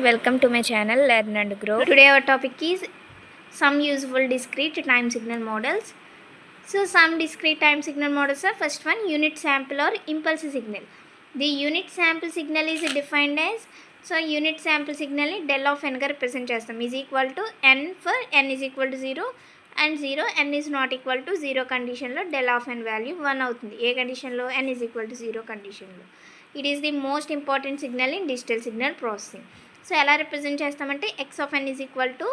Welcome to my channel Learn and Grow. Today our topic is some useful discrete time signal models. So some discrete time signal models are, first one, unit sample or impulse signal. The unit sample signal is defined as, so unit sample signal ni del of n ga represent chestam is equal to n for n is equal to 0 and 0 n is not equal to 0 condition lo del of n value 1 avutundi. A condition lo n is equal to 0 condition lo. It is the most important signal in digital signal processing. So ఎలా represent చేస్తామంటే x of n is equal to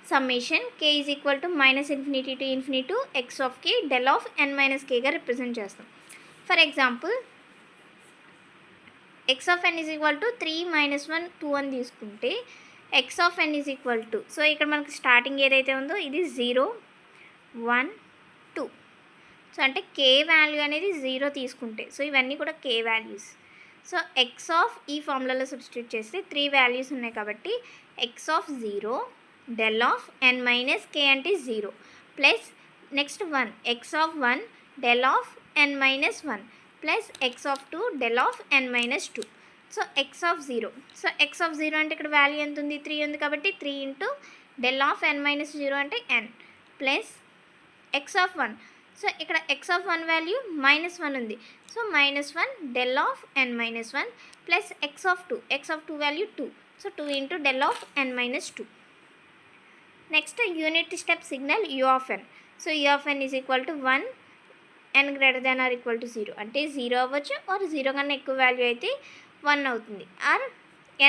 summation k is equal to -∞ to x of k del of n minus కేగా represent చేస్తాం. For example x of n is equal to 3 - 1 2 అని తీసుకుంటే x of n is equal to, so ఇక్కడ మనకు starting ఏదైతే ఉందో ఇది 0 1 2. So అంటే కే వాల్యూ అనేది 0 తీసుకుంటే, సో ఇవన్నీ కూడా k values. So x of ఈ ఫార్ములాలో సబ్స్టిట్యూట్ చేస్తే 3 వాల్యూస్ ఉన్నాయి కాబట్టి x of 0 del of n minus k అంటే 0 plus next 1 x of 1 del of n minus 1 plus x of 2 del of n minus 2. So x of 0, so x of 0 అంటే ఇక్కడ value ఎంత ఉంది, 3 ఉంది కాబట్టి 3 into del of n minus 0 అంటే n plus x of 1, so ఇక్కడ x of 1 value -1 ఉంది, so -1 del of n minus 1 plus x of 2 value 2, so 2 into del of n minus 2. Next unit step signal u of n. So u of n is equal to 1 n greater than or equal to 0 అంటే 0 అవ్వచ్చు, are 0 కన్నా ఎక్కువ value అయితే 1 అవుతుంది, are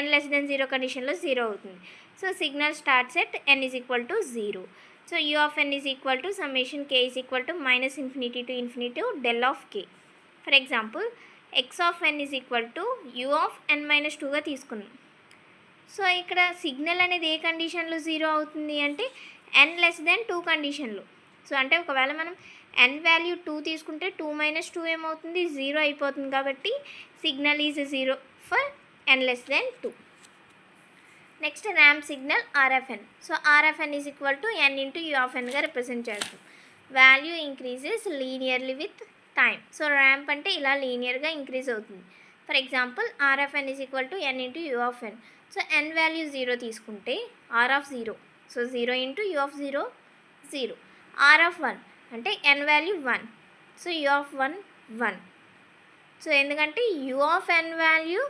n less then 0 కండిషన్లో 0 అవుతుంది. So signal starts at n is equal to 0. So u of n is equal to summation k is equal to -∞ to del of k. For example x of n is equal to u of n minus 2గా తీసుకున్నాం. So ఇక్కడ signal అనేది ఏ కండిషన్లో 0 అవుతుంది అంటే n less than 2 కండిషన్లో. So అంటే ఒకవేళ మనం n వాల్యూ 2 తీసుకుంటే 2 - 2 ఏమవుతుంది, 0 అయిపోతుంది కాబట్టి signal is 0 for n less than 2. Next ramp signal r of n. So r of n is equal to n into u of ఎన్గా రిప్రజెంట్ చేస్తాం. Value increases linearly with time. So ramp అంటే ఇలా లీనియర్గా ఇంక్రీజ్ అవుతుంది. For example r of n is equal to n into u of n. So n value 0 తీసుకుంటే r of 0, so 0 into u of 0 0. R of 1 అంటే n value 1, so u of 1 1. So ఎందుకంటే u of n value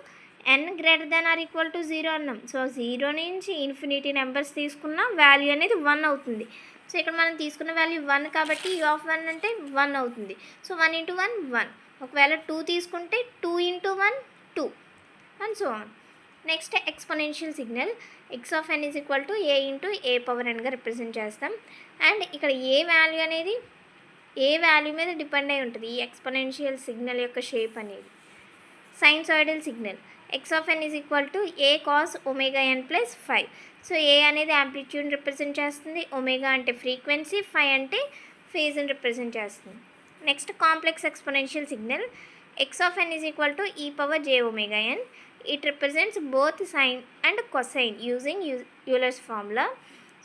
n greater than or equal to 0 అన్నాం. So 0 నుంచి infinity numbers తీసుకున్న value అనేది 1 అవుతుంది. So ఇక్కడ మనం తీసుకున్న వాల్యూ 1 కాబట్టి యూ ఆఫ్ 1 అంటే 1 అవుతుంది. So 1 into 1 1. ఒకవేళ 2 తీసుకుంటే 2 into 1 2 and so on. Next exponential signal x of n is equal to a into a power ఎన్గా రిప్రజెంట్ చేస్తాం. అండ్ ఇక్కడ ఏ వాల్యూ అనేది ఏ వాల్యూ మీద డిపెండ్ అయి ఉంటుంది ఈ ఎక్స్పోనెన్షియల్ సిగ్నల్ యొక్క షేప్ అనేది. Sinusoidal signal x of n is equal to a cos omega n plus 5. So a అనేది యాంప్లిట్యూడ్ రిప్రజెంట్ చేస్తుంది, ఒమేగా అంటే ఫ్రీక్వెన్సీ, 5 అంటే ఫేజ్ని రిప్రజెంట్ చేస్తుంది. Next complex exponential signal x of n is equal to e power j omega n. It represents both sine and cosine using Euler's formula.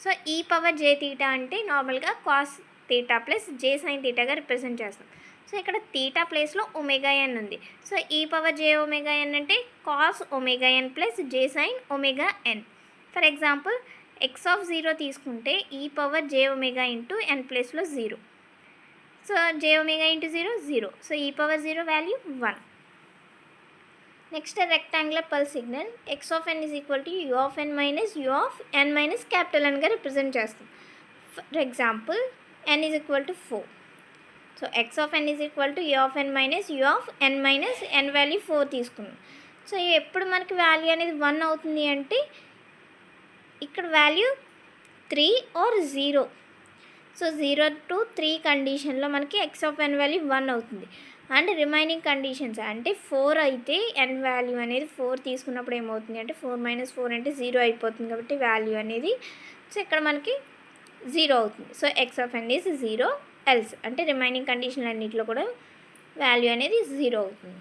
So e power j theta అంటే నార్మల్గా cos theta plus j sine తీటాగా represent చేస్తాం. So ఇక్కడ theta ప్లేస్లో omega n ఉంది. So e power j omega n అంటే cos omega n plus j sine omega n. For example x of 0 తీసుకుంటే e power j omega into n ప్లేస్లో 0. So j omega into 0 0. So e power 0 value 1. Next rectangular pulse signal x of n is equal to u of n minus u of n minus capital ఎన్గా represent చేస్తాం. For example n is equal to 4. So x of n is equal to a of n minus u of n minus n value 4 తీసుకున్నాం. So ఎప్పుడు మనకి value అనేది 1 అవుతుంది అంటే ఇక్కడ value 3 are 0. So 0 to 3 కండిషన్లో మనకి ఎక్స్ ఆఫ్ ఎన్ వాల్యూ 1 అవుతుంది. అండ్ రిమైనింగ్ కండిషన్స్ అంటే 4 అయితే ఎన్ వాల్యూ అనేది 4 తీసుకున్నప్పుడు ఏమవుతుంది అంటే 4 - 4 అంటే 0 అయిపోతుంది కాబట్టి వాల్యూ అనేది సో ఇక్కడ మనకి 0 అవుతుంది. So x of n is 0 else అంటే రిమైనింగ్ కండిషన్ అన్నింటిలో కూడా వాల్యూ అనేది 0 అవుతుంది.